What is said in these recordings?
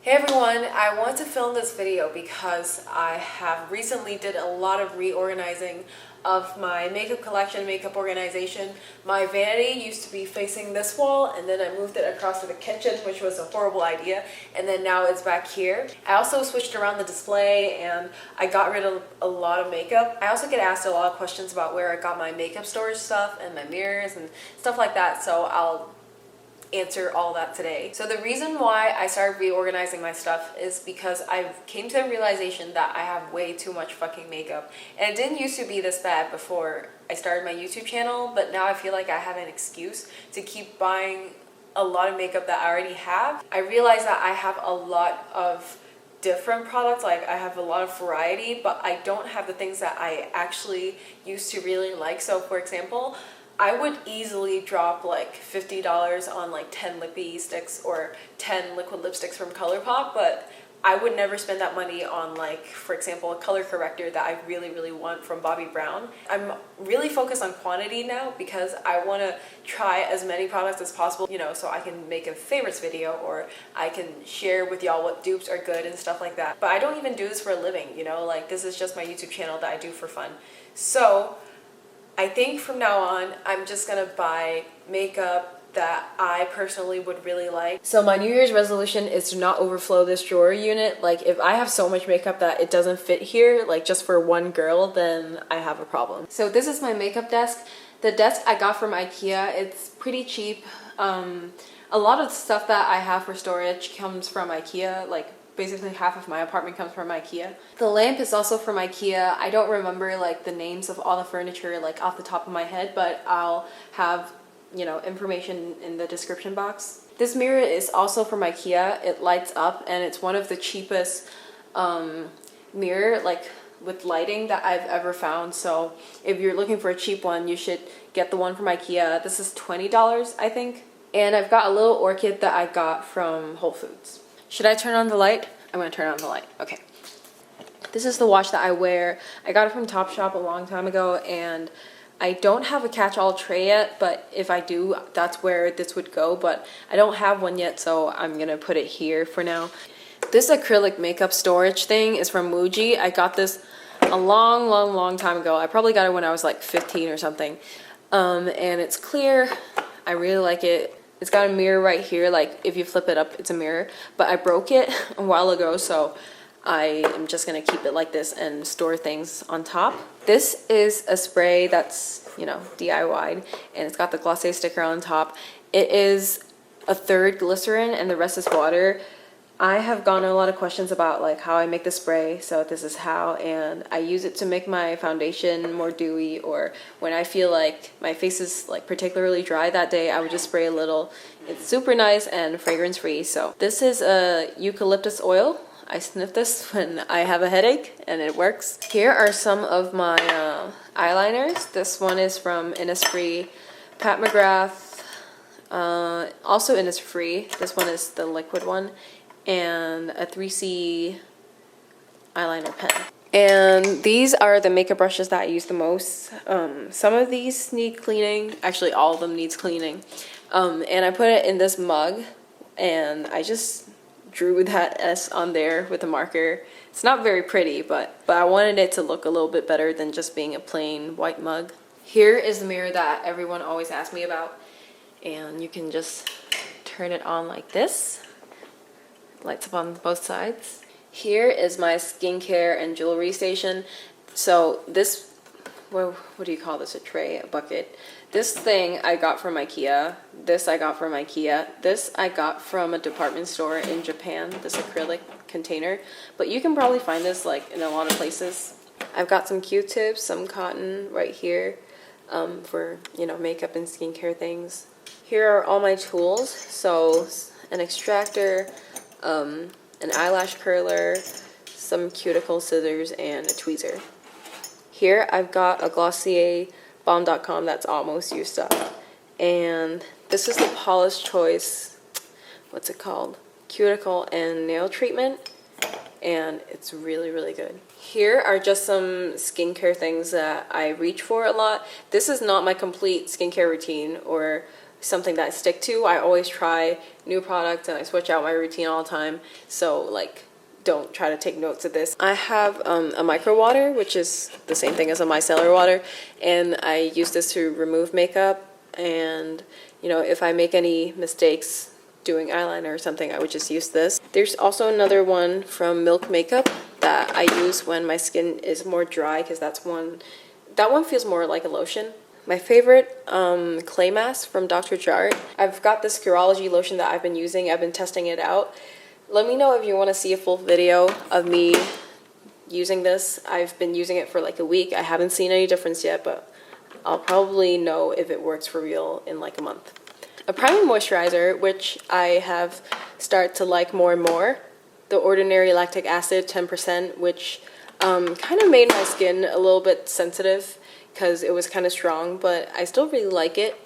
Hey everyone, I want to film this video because I have recently did a lot of reorganizing of my makeup collection, makeup organization. My vanity used to be facing this wall and then I moved it across to the kitchen, which was a horrible idea, and then now it's back here. I also switched around the display and I got rid of a lot of makeup. I also get asked a lot of questions about where I got my makeup storage stuff and my mirrors and stuff like that, so I'll answer all that today. So the reason why I started reorganizing my stuff is because I came to the realization that I have way too much fucking makeup. And it didn't used to be this bad before I started my YouTube channel, but now I feel like I have an excuse to keep buying a lot of makeup that I already have. I realized that I have a lot of different products, like I have a lot of variety, but I don't have the things that I actually used to really like. So for example, I would easily drop like $50 on like 10 lippy sticks or 10 liquid lipsticks from ColourPop, but I would never spend that money on, like, for example, a color corrector that I really want from Bobbi Brown. I'm really focused on quantity now because I want to try as many products as possible, you know, so I can make a favorites video or I can share with y'all what dupes are good and stuff like that. But I don't even do this for a living, you know, like this is just my YouTube channel that I do for fun. So I think from now on, I'm just gonna buy makeup that I personally would really like. So my New Year's resolution is to not overflow this drawer unit. Like if I have so much makeup that it doesn't fit here, like just for one girl, then I have a problem. So this is my makeup desk. The desk I got from Ikea. It's pretty cheap. A lot of stuff that I have for storage comes from Ikea, like basically half of my apartment comes from Ikea. The lamp is also from Ikea. I don't remember like the names of all the furniture like off the top of my head, but I'll have, you know, information in the description box. This mirror is also from Ikea. It lights up and it's one of the cheapest mirror like with lighting that I've ever found. So if you're looking for a cheap one, you should get the one from Ikea. This is $20, I think. And I've got a little orchid that I got from Whole Foods. Should I turn on the light? I'm gonna turn on the light. Okay. This is the watch that I wear. I got it from Topshop a long time ago and I don't have a catch-all tray yet, but if I do, that's where this would go, but I don't have one yet, so I'm gonna put it here for now. This acrylic makeup storage thing is from MUJI. I got this a long time ago. I probably got it when I was like 15 or something. And it's clear. I really like it. It's got a mirror right here, like if you flip it up, it's a mirror. But I broke it a while ago, so I am just gonna keep it like this and store things on top. This is a spray that's, you know, DIY'd, and it's got the Glossier sticker on top. It is a third glycerin and the rest is water. I have gotten a lot of questions about like how I make the spray, so this is how, and I use it to make my foundation more dewy, or when I feel like my face is like particularly dry that day, I would just spray a little. It's super nice and fragrance free. So this is a eucalyptus oil. I sniff this when I have a headache and it works. Here are some of my eyeliners. This one is from Innisfree, Pat McGrath, also Innisfree. This one is the liquid one, and a 3C eyeliner pen. And these are the makeup brushes that I use the most. Some of these need cleaning. Actually, all of them needs cleaning. And I put it in this mug, and I just drew that S on there with a marker. It's not very pretty, but I wanted it to look a little bit better than just being a plain white mug. Here is the mirror that everyone always asks me about, and you can just turn it on like this. Lights up on both sides. Here is my skincare and jewelry station. So this, what do you call this? A tray, a bucket. This thing I got from Ikea. This I got from Ikea. This I got from a department store in Japan, this acrylic container. But you can probably find this like in a lot of places. I've got some Q-tips, some cotton right here for, you know, makeup and skincare things. Here are all my tools. So an extractor, an eyelash curler, some cuticle scissors, and a tweezer. Here I've got a Glossier Balm.com that's almost used up. And this is the Paula's Choice, what's it called? Cuticle and nail treatment. And it's really good. Here are just some skincare things that I reach for a lot. This is not my complete skincare routine or something that I stick to. I always try new products and I switch out my routine all the time. So like, don't try to take notes of this. I have a micro water, which is the same thing as a micellar water, and I use this to remove makeup. And you know, if I make any mistakes doing eyeliner or something, I would just use this. There's also another one from Milk Makeup that I use when my skin is more dry, because that one feels more like a lotion. My favorite clay mask from Dr. Jart. I've got this Curology lotion that I've been using. I've been testing it out. Let me know if you want to see a full video of me using this. I've been using it for like a week. I haven't seen any difference yet, but I'll probably know if it works for real in like a month. A priming moisturizer, which I have started to like more and more. The Ordinary Lactic Acid 10%, which kind of made my skin a little bit sensitive because it was kind of strong, but I still really like it.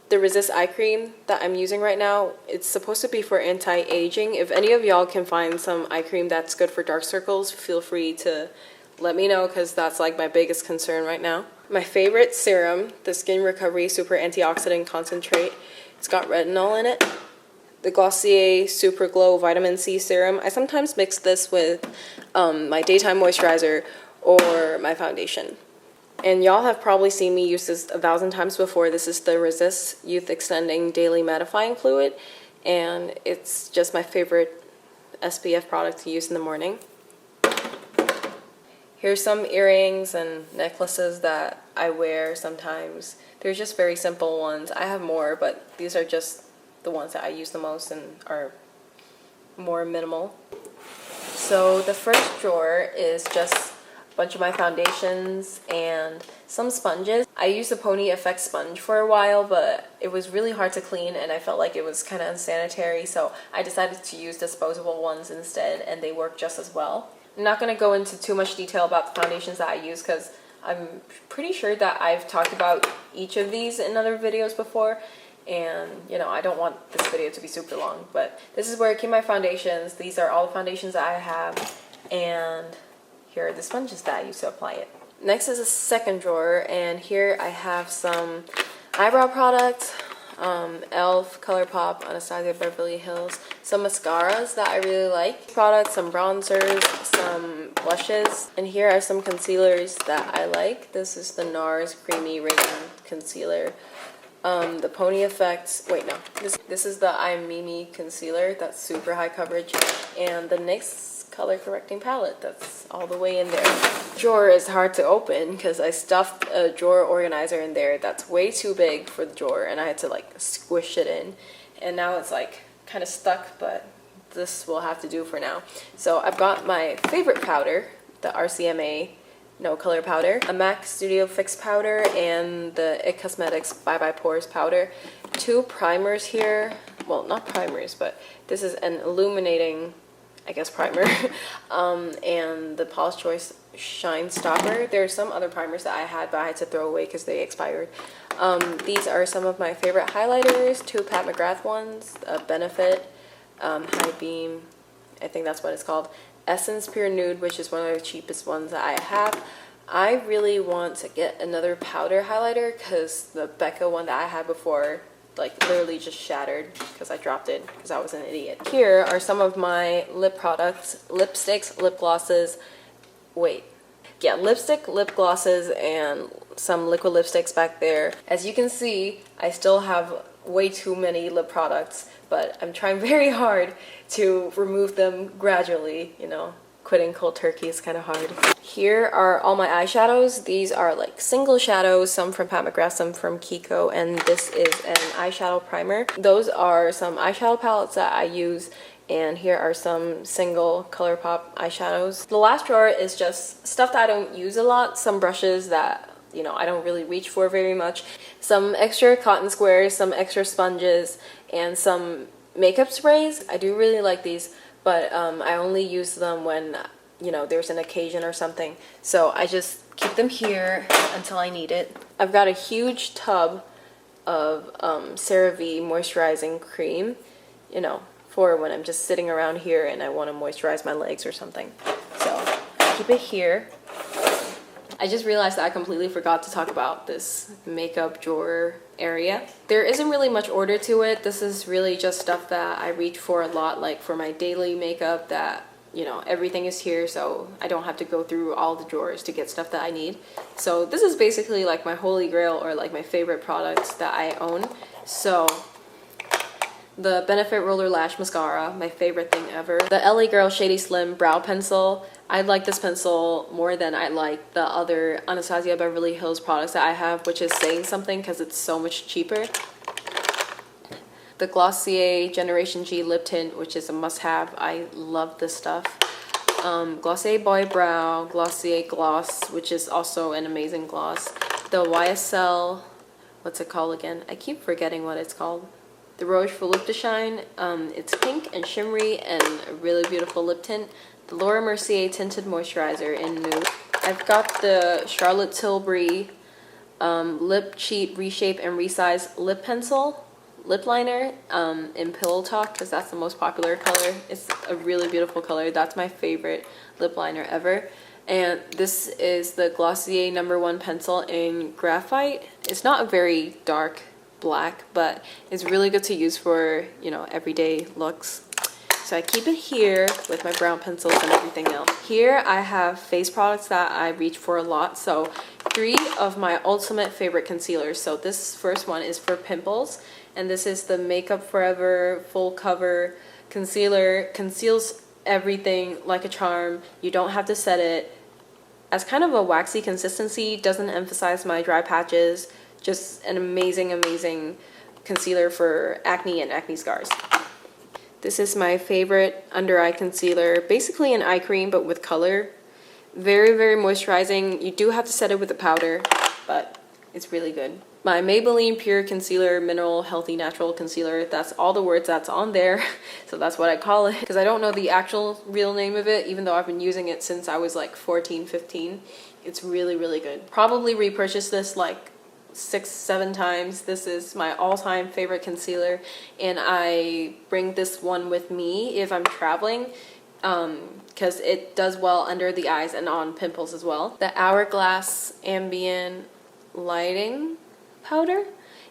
The Resist Eye Cream that I'm using right now, it's supposed to be for anti-aging. If any of y'all can find some eye cream that's good for dark circles, feel free to let me know, because that's like my biggest concern right now. My favorite serum, the Skin Recovery Super Antioxidant Concentrate. It's got retinol in it. The Glossier Super Glow Vitamin C Serum. I sometimes mix this with my daytime moisturizer or my foundation. And y'all have probably seen me use this 1,000 times before. This is the Resist Youth Extending Daily Mattifying Fluid, and it's just my favorite SPF product to use in the morning. Here's some earrings and necklaces that I wear sometimes. They're just very simple ones. I have more, but these are just the ones that I use the most and are more minimal. So the first drawer is just bunch of my foundations and some sponges. I used the Pony Effect sponge for a while, but it was really hard to clean and I felt like it was kind of unsanitary, so I decided to use disposable ones instead, and they work just as well. I'm not going to go into too much detail about the foundations that I use because I'm pretty sure that I've talked about each of these in other videos before, and you know, I don't want this video to be super long, but this is where I keep my foundations. These are all the foundations that I have, and here are the sponges that I use to apply it. Next is a second drawer, and here I have some eyebrow products, e.l.f., ColourPop, Anastasia Beverly Hills, some mascaras that I really like, products, some bronzers, some blushes, and here are some concealers that I like. This is the NARS Creamy Radiant Concealer. The Pony Effect, wait no, this is the I'm Mimi Concealer, that's super high coverage, and the NYX color correcting palette that's all the way in there. Drawer is hard to open because I stuffed a drawer organizer in there that's way too big for the drawer, and I had to like squish it in, and now it's like kind of stuck, but this will have to do for now. So I've got my favorite powder, the RCMA No Color Powder, a MAC Studio Fix powder, and the IT Cosmetics Bye Bye Pores powder. Two primers here, well not primers, but this is an illuminating, I guess, primer, and the Paula's Choice Shine Stopper. There are some other primers that I had, but I had to throw away because they expired. These are some of my favorite highlighters, two Pat McGrath ones, a Benefit, High Beam, I think that's what it's called, Essence Pure Nude, which is one of the cheapest ones that I have. I really want to get another powder highlighter because the Becca one that I had before like literally just shattered because I dropped it because I was an idiot. Here are some of my lip products, lipsticks, lip glosses, lipstick, lip glosses, and some liquid lipsticks back there. As you can see, I still have way too many lip products, but I'm trying very hard to remove them gradually, you know. Quitting cold turkey is kind of hard. Here are all my eyeshadows. These are like single shadows, some from Pat McGrath, some from Kiko, and this is an eyeshadow primer. Those are some eyeshadow palettes that I use, and here are some single ColourPop eyeshadows. The last drawer is just stuff that I don't use a lot, some brushes that, you know, I don't really reach for very much, some extra cotton squares, some extra sponges, and some makeup sprays. I do really like these, but I only use them when, you know, there's an occasion or something. So I just keep them here until I need it. I've got a huge tub of CeraVe moisturizing cream, you know, for when I'm just sitting around here and I want to moisturize my legs or something. So I keep it here. I just realized that I completely forgot to talk about this makeup drawer area. There isn't really much order to it. This is really just stuff that I reach for a lot, like for my daily makeup, that, you know, everything is here, so I don't have to go through all the drawers to get stuff that I need. So this is basically like my holy grail, or like my favorite products that I own. So the Benefit Roller Lash Mascara, my favorite thing ever. The LA Girl Shady Slim Brow Pencil. I like this pencil more than I like the other Anastasia Beverly Hills products that I have, which is saying something because it's so much cheaper. The Glossier Generation G Lip Tint, which is a must-have. I love this stuff. Glossier Boy Brow, Glossier Gloss, which is also an amazing gloss. The YSL, what's it called again? I keep forgetting what it's called. The Rouge for Lip to Shine. It's pink and shimmery and a really beautiful lip tint. The Laura Mercier Tinted Moisturizer in Nude. I've got the Charlotte Tilbury Lip Cheat Reshape and Resize Lip Pencil. Lip liner in Pillow Talk, because that's the most popular color. It's a really beautiful color. That's my favorite lip liner ever. And this is the Glossier #1 pencil in Graphite. It's not a very dark black, but it's really good to use for, you know, everyday looks. So I keep it here with my brown pencils and everything else. Here I have face products that I reach for a lot. So 3 of my ultimate favorite concealers. So this first one is for pimples, and this is the Makeup Forever Full Cover Concealer. Conceals everything like a charm. You don't have to set it. As kind of a waxy consistency, doesn't emphasize my dry patches. Just an amazing, amazing concealer for acne and acne scars. This is my favorite under eye concealer, basically an eye cream but with color. Very, very moisturizing. You do have to set it with a powder, but it's really good. My Maybelline Pure Concealer Mineral Healthy Natural Concealer. That's all the words that's on there, so that's what I call it, because I don't know the actual real name of it, even though I've been using it since I was like 14, 15. It's really, really good. Probably repurchased this like 6-7 times. This is my all-time favorite concealer, and I bring this one with me if I'm traveling because it does well under the eyes and on pimples as well. The Hourglass Ambient Lighting Powder.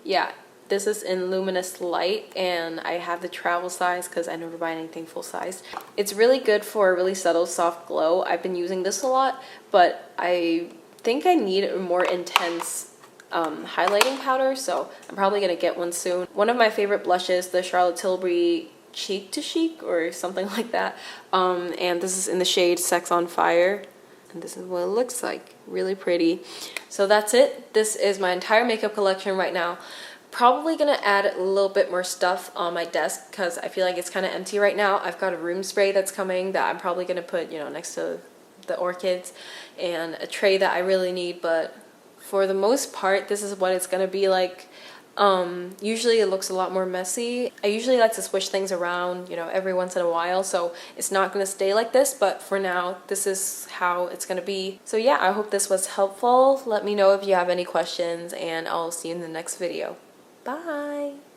Yeah, this is in Luminous Light, and I have the travel size because I never buy anything full size. It's really good for a really subtle soft glow. I've been using this a lot, but I think I need a more intense highlighting powder, so I'm probably gonna get one soon. One of my favorite blushes, the Charlotte Tilbury Cheek to Chic or something like that, and this is in the shade Sex on Fire, and this is what it looks like. Really pretty. So that's it. This is my entire makeup collection right now. Probably gonna add a little bit more stuff on my desk because I feel like it's kind of empty right now. I've got a room spray that's coming that I'm probably gonna put, you know, next to the orchids, and a tray that I really need, but for the most part, this is what it's gonna be like. Usually it looks a lot more messy. I usually like to switch things around, you know, every once in a while, so it's not gonna stay like this, but for now, this is how it's gonna be. So yeah, I hope this was helpful. Let me know if you have any questions, and I'll see you in the next video. Bye!